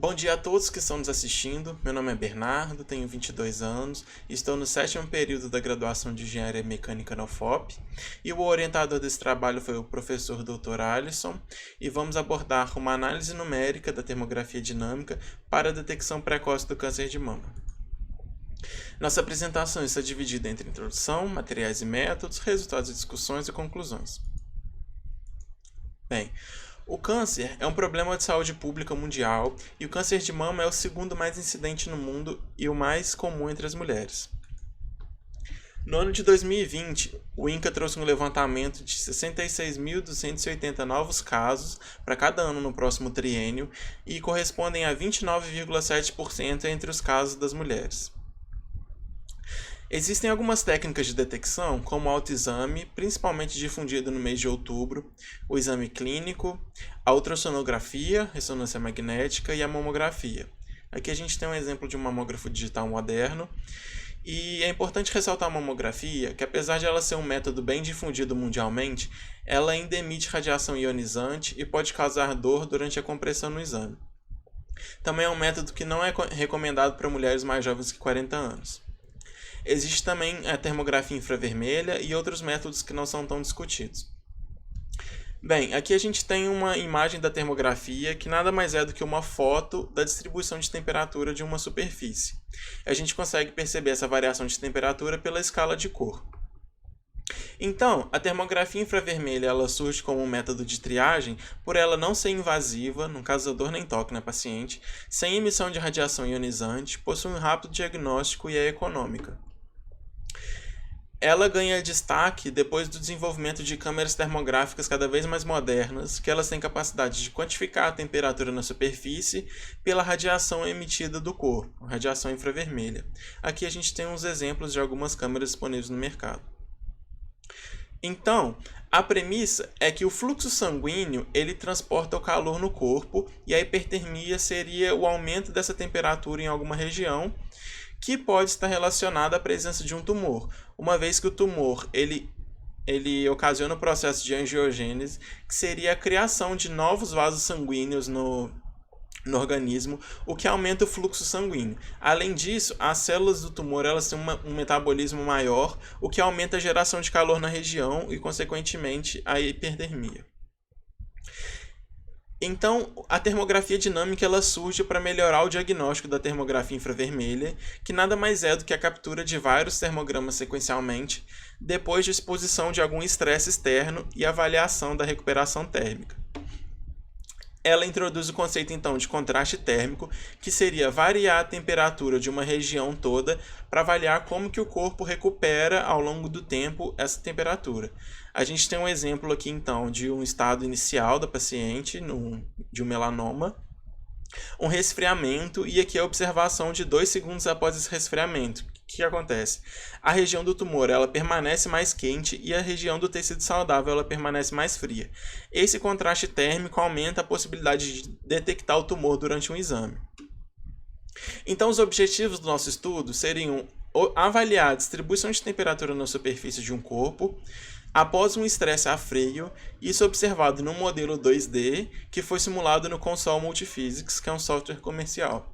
Bom dia a todos que estão nos assistindo. Meu nome é Bernardo, tenho 22 anos, estou no 7º período da graduação de Engenharia Mecânica na UFOP e o orientador desse trabalho foi o professor Dr. Alisson e vamos abordar uma análise numérica da termografia dinâmica para a detecção precoce do câncer de mama. Nossa apresentação está dividida entre introdução, materiais e métodos, resultados de discussões e conclusões. Bem, o câncer é um problema de saúde pública mundial e o câncer de mama é o segundo mais incidente no mundo e o mais comum entre as mulheres. No ano de 2020, o INCA trouxe um levantamento de 66.280 novos casos para cada ano no próximo triênio e correspondem a 29,7% entre os casos das mulheres. Existem algumas técnicas de detecção, como o autoexame, principalmente difundido no mês de outubro, o exame clínico, a ultrassonografia, ressonância magnética e a mamografia. Aqui a gente tem um exemplo de um mamógrafo digital moderno, e é importante ressaltar a mamografia, que apesar de ela ser um método bem difundido mundialmente, ela ainda emite radiação ionizante e pode causar dor durante a compressão no exame. Também é um método que não é recomendado para mulheres mais jovens que 40 anos. Existe também a termografia infravermelha e outros métodos que não são tão discutidos. Bem, aqui a gente tem uma imagem da termografia que nada mais é do que uma foto da distribuição de temperatura de uma superfície. A gente consegue perceber essa variação de temperatura pela escala de cor. Então, a termografia infravermelha ela surge como um método de triagem por ela não ser invasiva, não causa dor nem toque na paciente, sem emissão de radiação ionizante, possui um rápido diagnóstico e é econômica. Ela ganha destaque depois do desenvolvimento de câmeras termográficas cada vez mais modernas, que elas têm capacidade de quantificar a temperatura na superfície pela radiação emitida do corpo, radiação infravermelha. Aqui a gente tem uns exemplos de algumas câmeras disponíveis no mercado. Então, a premissa é que o fluxo sanguíneo ele transporta o calor no corpo e a hipertermia seria o aumento dessa temperatura em alguma região que pode estar relacionada à presença de um tumor, uma vez que o tumor ele ocasiona o processo de angiogênese, que seria a criação de novos vasos sanguíneos no organismo, o que aumenta o fluxo sanguíneo. Além disso, as células do tumor elas têm um metabolismo maior, o que aumenta a geração de calor na região e, consequentemente, a hipertermia. Então, a termografia dinâmica ela surge para melhorar o diagnóstico da termografia infravermelha, que nada mais é do que a captura de vários termogramas sequencialmente, depois de exposição de algum estresse externo e avaliação da recuperação térmica. Ela introduz o conceito, então, de contraste térmico, que seria variar a temperatura de uma região toda para avaliar como que o corpo recupera ao longo do tempo essa temperatura. A gente tem um exemplo aqui, então, de um estado inicial da paciente, de um melanoma, um resfriamento e aqui a observação de 2 segundos após esse resfriamento. O que acontece? A região do tumor ela permanece mais quente e a região do tecido saudável ela permanece mais fria. Esse contraste térmico aumenta a possibilidade de detectar o tumor durante um exame. Então, os objetivos do nosso estudo seriam avaliar a distribuição de temperatura na superfície de um corpo após um estresse a frio, isso observado no modelo 2D, que foi simulado no Console Multiphysics, que é um software comercial.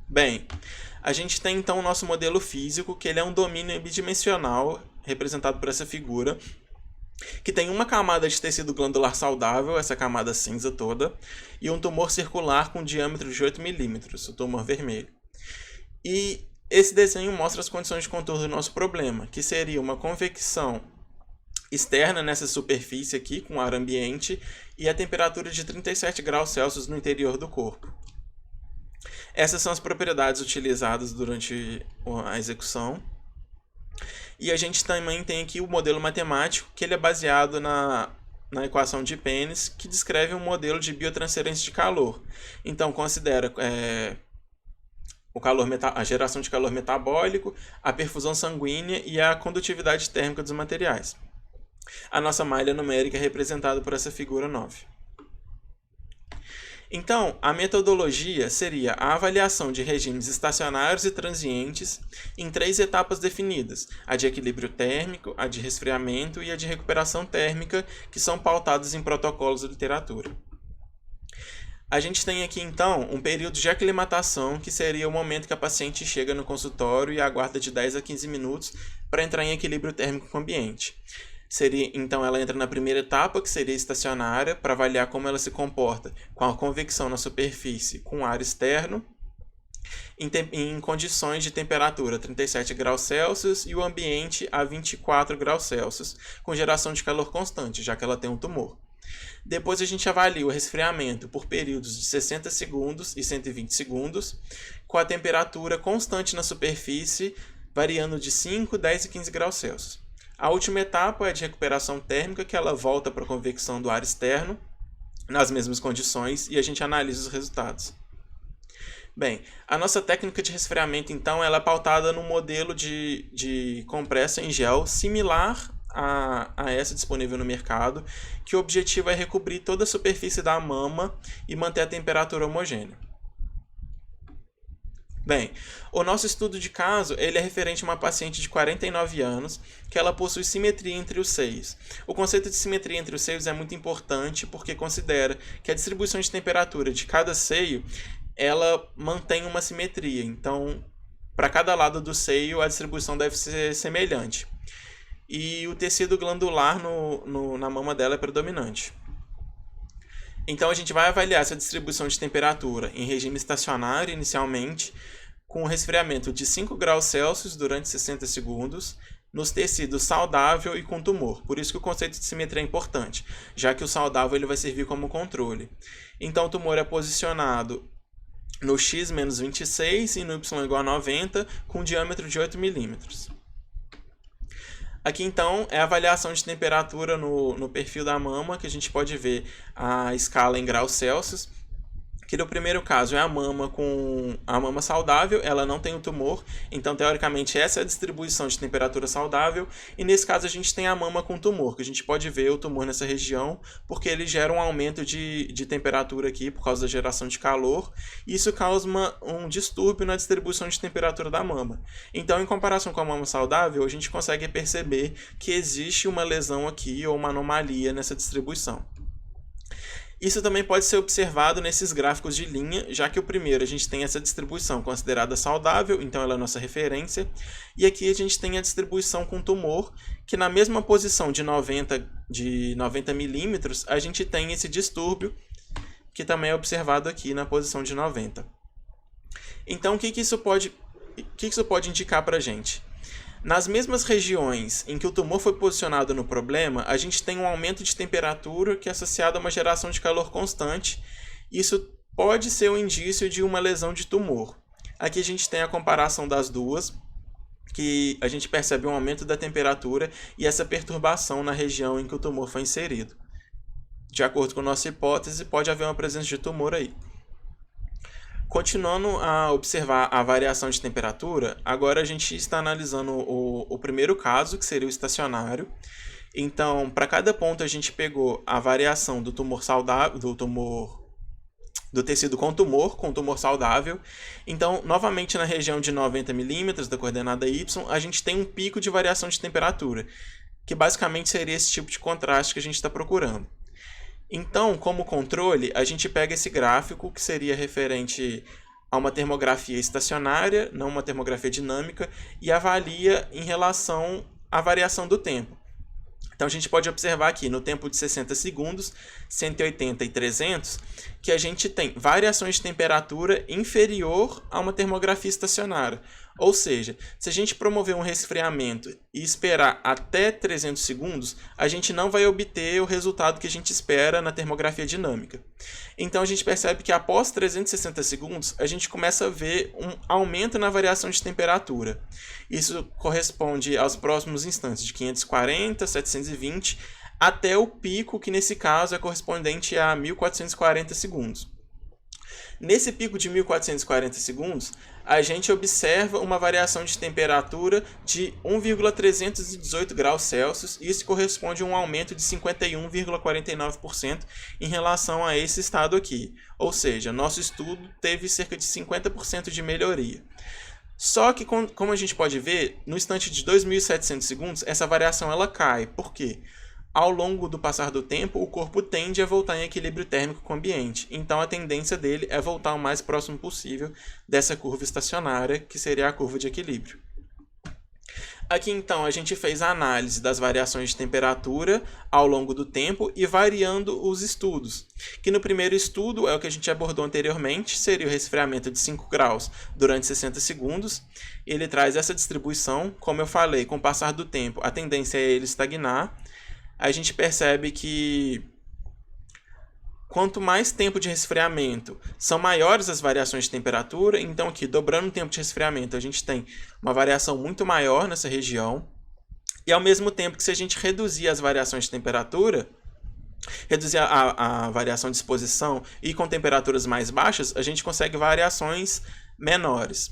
Bem, a gente tem então o nosso modelo físico, que ele é um domínio bidimensional, representado por essa figura, que tem uma camada de tecido glandular saudável, essa camada cinza toda, e um tumor circular com diâmetro de 8 milímetros, o tumor vermelho. E esse desenho mostra as condições de contorno do nosso problema, que seria uma convecção externa nessa superfície aqui, com ar ambiente, e a temperatura de 37 graus Celsius no interior do corpo. Essas são as propriedades utilizadas durante a execução. E a gente também tem aqui o modelo matemático, que ele é baseado na equação de Pennes, que descreve um modelo de biotransferência de calor. Então, considera a geração de calor metabólico, a perfusão sanguínea e a condutividade térmica dos materiais. A nossa malha numérica é representada por essa figura 9. Então, a metodologia seria a avaliação de regimes estacionários e transientes em 3 etapas definidas: a de equilíbrio térmico, a de resfriamento e a de recuperação térmica, que são pautadas em protocolos da literatura. A gente tem aqui então um período de aclimatação, que seria o momento que a paciente chega no consultório e aguarda de 10 a 15 minutos para entrar em equilíbrio térmico com o ambiente. Então ela entra na primeira etapa, que seria estacionária, para avaliar como ela se comporta com a convecção na superfície com ar externo, em condições de temperatura 37 graus Celsius e o ambiente a 24 graus Celsius, com geração de calor constante, já que ela tem um tumor. Depois a gente avalia o resfriamento por períodos de 60 segundos e 120 segundos, com a temperatura constante na superfície, variando de 5, 10 e 15 graus Celsius. A última etapa é de recuperação térmica, que ela volta para a convecção do ar externo, nas mesmas condições, e a gente analisa os resultados. Bem, a nossa técnica de resfriamento, então, ela é pautada no modelo de compressa em gel similar a essa disponível no mercado, que o objetivo é recobrir toda a superfície da mama e manter a temperatura homogênea. Bem, o nosso estudo de caso ele é referente a uma paciente de 49 anos que ela possui simetria entre os seios. O conceito de simetria entre os seios é muito importante porque considera que a distribuição de temperatura de cada seio ela mantém uma simetria. Então, para cada lado do seio, a distribuição deve ser semelhante. E o tecido glandular na mama dela é predominante. Então, a gente vai avaliar essa distribuição de temperatura em regime estacionário inicialmente, com um resfriamento de 5 graus Celsius durante 60 segundos, nos tecidos saudável e com tumor. Por isso que o conceito de simetria é importante, já que o saudável ele vai servir como controle. Então, o tumor é posicionado no x menos 26 e no y igual a 90, com um diâmetro de 8 milímetros. Aqui, então, é a avaliação de temperatura no perfil da mama, que a gente pode ver a escala em graus Celsius, que no primeiro caso é a mama saudável, ela não tem o tumor, então, teoricamente, essa é a distribuição de temperatura saudável, e nesse caso a gente tem a mama com tumor, que a gente pode ver o tumor nessa região, porque ele gera um aumento de temperatura aqui, por causa da geração de calor, e isso causa um distúrbio na distribuição de temperatura da mama. Então, em comparação com a mama saudável, a gente consegue perceber que existe uma lesão aqui, ou uma anomalia nessa distribuição. Isso também pode ser observado nesses gráficos de linha, já que o primeiro a gente tem essa distribuição considerada saudável, então ela é a nossa referência, e aqui a gente tem a distribuição com tumor, que na mesma posição de 90 milímetros, a gente tem esse distúrbio, que também é observado aqui na posição de 90. Então, o que isso pode indicar para a gente? Nas mesmas regiões em que o tumor foi posicionado no problema, a gente tem um aumento de temperatura que é associado a uma geração de calor constante. Isso pode ser um indício de uma lesão de tumor. Aqui a gente tem a comparação das duas, que a gente percebe um aumento da temperatura e essa perturbação na região em que o tumor foi inserido. De acordo com nossa hipótese, pode haver uma presença de tumor aí. Continuando a observar a variação de temperatura, agora a gente está analisando o primeiro caso, que seria o estacionário. Então, para cada ponto a gente pegou a variação do tumor saudável, do tecido com tumor saudável. Então, novamente na região de 90 milímetros da coordenada Y, a gente tem um pico de variação de temperatura, que basicamente seria esse tipo de contraste que a gente está procurando. Então, como controle, a gente pega esse gráfico, que seria referente a uma termografia estacionária, não uma termografia dinâmica, e avalia em relação à variação do tempo. Então, a gente pode observar aqui, no tempo de 60 segundos, 180 e 300, que a gente tem variações de temperatura inferior a uma termografia estacionária. Ou seja, se a gente promover um resfriamento e esperar até 300 segundos, a gente não vai obter o resultado que a gente espera na termografia dinâmica. Então, a gente percebe que após 360 segundos, a gente começa a ver um aumento na variação de temperatura. Isso corresponde aos próximos instantes, de 540, 720, até o pico, que nesse caso é correspondente a 1440 segundos. Nesse pico de 1440 segundos, a gente observa uma variação de temperatura de 1,318 graus Celsius, e isso corresponde a um aumento de 51,49% em relação a esse estado aqui. Ou seja, nosso estudo teve cerca de 50% de melhoria. Só que, como a gente pode ver, no instante de 2.700 segundos, essa variação ela cai. Por quê? ao longo do passar do tempo, o corpo tende a voltar em equilíbrio térmico com o ambiente. Então, a tendência dele é voltar o mais próximo possível dessa curva estacionária, que seria a curva de equilíbrio. Aqui, então, a gente fez a análise das variações de temperatura ao longo do tempo e variando os estudos. Que no primeiro estudo, é o que a gente abordou anteriormente, seria o resfriamento de 5 graus durante 60 segundos. Ele traz essa distribuição, como eu falei, com o passar do tempo, a tendência é ele estagnar. A gente percebe que quanto mais tempo de resfriamento, são maiores as variações de temperatura. Então, aqui, dobrando o tempo de resfriamento, a gente tem uma variação muito maior nessa região. E, ao mesmo tempo que se a gente reduzir as variações de temperatura, reduzir a variação de exposição e com temperaturas mais baixas, a gente consegue variações menores.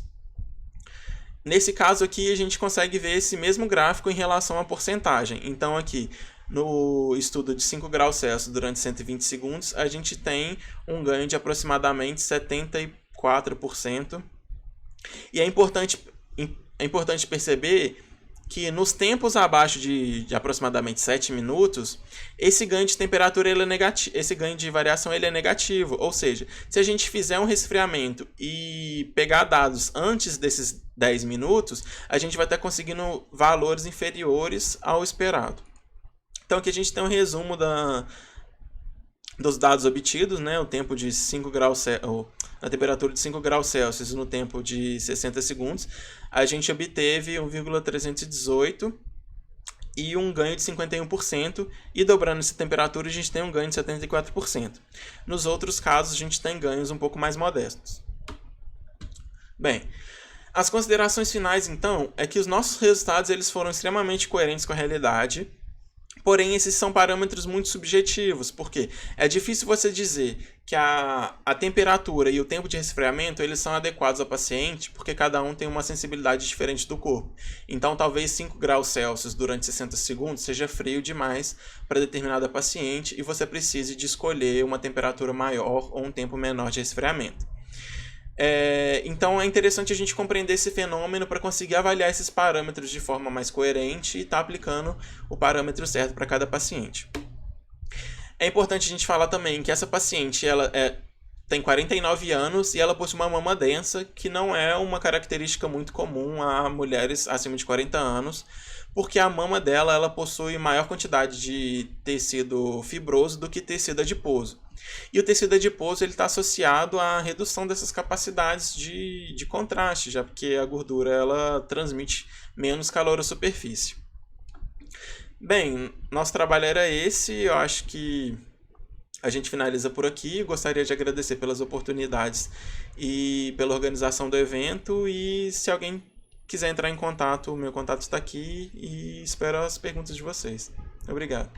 Nesse caso aqui, a gente consegue ver esse mesmo gráfico em relação à porcentagem. Então, aqui, no estudo de 5 graus Celsius durante 120 segundos, a gente tem um ganho de aproximadamente 74%. E é importante perceber que nos tempos abaixo de aproximadamente 7 minutos, esse ganho de temperatura ele é negativo, esse ganho de variação ele é negativo. Ou seja, se a gente fizer um resfriamento e pegar dados antes desses 10 minutos, a gente vai estar conseguindo valores inferiores ao esperado. Então aqui a gente tem um resumo dos dados obtidos, né? O tempo de 5 graus Celsius, a temperatura de 5 graus Celsius no tempo de 60 segundos, a gente obteve 1,318 e um ganho de 51%, e dobrando essa temperatura a gente tem um ganho de 74%. Nos outros casos a gente tem ganhos um pouco mais modestos. Bem, as considerações finais então é que os nossos resultados eles foram extremamente coerentes com a realidade. Porém, esses são parâmetros muito subjetivos, porque é difícil você dizer que a temperatura e o tempo de resfriamento eles são adequados ao paciente, porque cada um tem uma sensibilidade diferente do corpo. Então, talvez 5 graus Celsius durante 60 segundos seja frio demais para determinada paciente e você precise de escolher uma temperatura maior ou um tempo menor de resfriamento. Então é interessante a gente compreender esse fenômeno para conseguir avaliar esses parâmetros de forma mais coerente e estar aplicando o parâmetro certo para cada paciente. É importante a gente falar também que essa paciente ela tem 49 anos e ela possui uma mama densa, que não é uma característica muito comum a mulheres acima de 40 anos, porque a mama dela ela possui maior quantidade de tecido fibroso do que tecido adiposo. E o tecido adiposo está associado à redução dessas capacidades de contraste, já porque a gordura ela transmite menos calor à superfície. Bem, nosso trabalho era esse, eu acho que a gente finaliza por aqui. Gostaria de agradecer pelas oportunidades e pela organização do evento, e se alguém quiser entrar em contato, o meu contato está aqui e espero as perguntas de vocês. Obrigado.